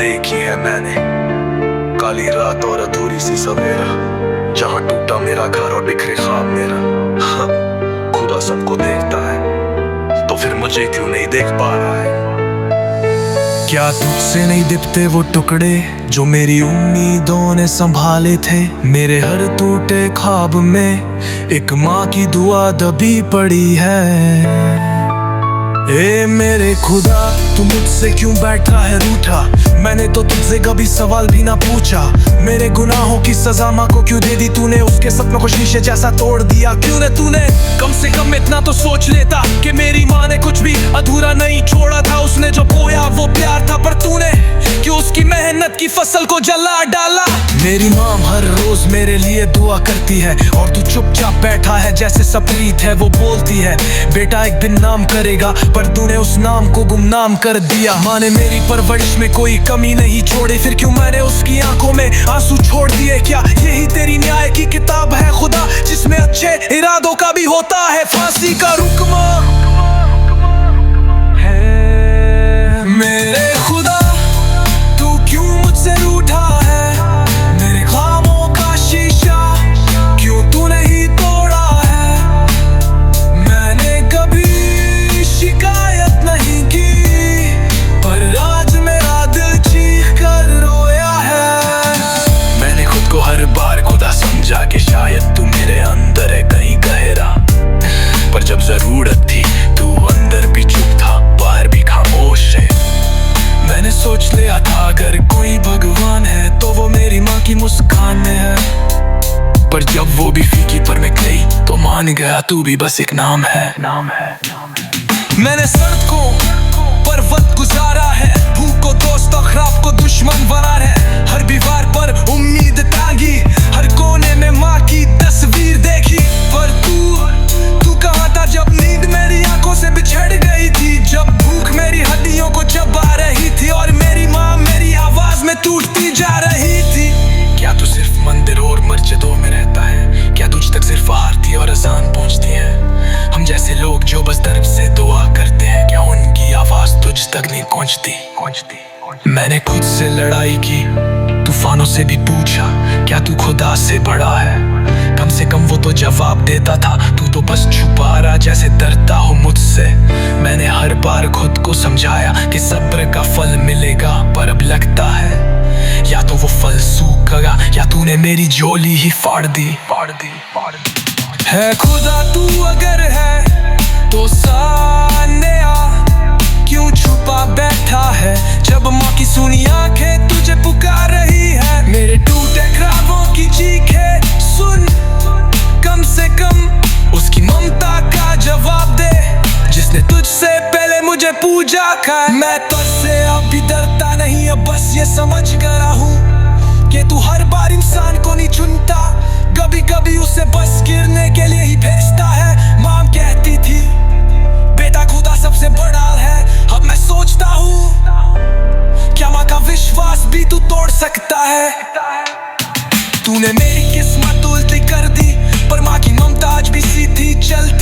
देखी है मैंने, काली रात और अधूरी सी सवेरा, जहाँ टूटा मेरा घर और बिखरे ख्वाब मेरा। हाँ, खुदा सबको देखता है, तो फिर मुझे क्यों नहीं देख पा रहा है? क्या तुझसे नहीं दिखते वो टुकड़े जो मेरी उम्मीदों ने संभाले थे? मेरे हर टूटे ख्वाब में एक माँ की दुआ दबी पड़ी है। ए मेरे खुदा, तू मुझसे क्यों बैठा है रूठा? मैंने तो तुझसे कभी सवाल भी ना पूछा। मेरे गुनाहों की सजा माँ को क्यों दे दी तूने? उसके सपनों को शीशे जैसा तोड़ दिया क्यों ने तूने? कम से कम इतना तो सोच लेता कि मेरी माँ ने कुछ भी अधूरा नहीं छोड़ा था। उसने जो बोया वो प्यार था, पर तूने क्यों उसकी मेहनत की फसल को जला डाला? मेरी माँ हर रोज मेरे लिए दुआ करती है और तू चुपचाप बैठा है जैसे सप्रीत है। वो बोलती है बेटा एक दिन नाम करेगा, पर तूने उस नाम को गुमनाम कर दिया। माँ ने मेरी परवरिश में कोई कमी नहीं छोड़ी, फिर क्यों मैंने उसकी आंखों में आंसू छोड़ दिए? क्या यही तेरी न्याय की किताब है खुदा, जिसमें अच्छे इरादों का भी होता है फांसी का रुकमा? मेरे खुदा, तू क्यों मुझसे रूठा है? मेरे ख्वाबों का शीशा क्यों तूने ही तोड़ा है? मैंने कभी शिकायत नहीं की, पर आज मेरा दिल चीख कर रोया है। मैंने खुद को हर बार खुदा समझा कि शायद तू मेरे अंदर है कहीं गहरा, पर जब जरूरत थी तू अंदर भी चुप था, बाहर भी खामोश है। मैंने सोच लिया था अगर कोई भगवान है तो वो मेरी माँ की मुस्कान में है, पर जब वो भी फीकी पर मैं गई तो मान गया तू भी बस एक नाम है। मैंने सड़कों पर वक्त गुजारा है, भूख को दोस्त और खराब को दुश्मन बना है। हर दीवार पर उम्मीद टांगी, हर कोने में माँ की तस्वीर देखी, पर तू कहाँ था जब नींद मेरी आंखों से बिछड़ गई थी? जब भूख मेरी हड्डियों को चबा रही थी और मेरी माँ मेरी आवाज में टूटती जा रही थी। क्या तू सिर्फ मंदिर और मस्जिदों में रहता है? क्या तुझ तक सिर्फ आरती और अजान पहुंचती है? हम जैसे लोग जो बस दर्द से दुआ करते हैं, क्या उनकी आवाज तुझ तक नहीं पहुंचती? मैंने खुद से लड़ाई की, तूफानों से भी पूछा क्या तू खुदा से बड़ा है? कम से कम वो तो जवाब देता था, तू तो बस छुपा रहा जैसे डरता हो मुझसे। मैंने हर बार खुद को समझाया कि सब्र का फल मिलेगा, पर अब लगता है या तो वो फल सूख गया या तूने मेरी झोली ही फाड़ दी। है खुदा तू अगर है तो सामने आ, क्यों छुपा बैठा है जब माँ की सुनी आंखें तुझे पुकार रही है? मेरे टूटे ख्वाबों की चीखें सुन, कम से कम उसकी ममता का जवाब दे, जिसने तुझसे पहले मुझे पूजा का। मैं तुझसे अब भी डरता नहीं, अब बस ये समझ गया हूँ कि तू हर बार इंसान को नहीं चुनता, कभी कभी उसे बस गिरने के लिए ही भेजता है। माँ कहती थी बेटा खुदा सबसे बड़ा है, अब मैं सोचता हूँ क्या माँ का विश्वास भी तू तोड़ सकता है? तूने मेरी किस्मत उल्टी कर दी, पर माँ की ममता आज भी सीधी चलती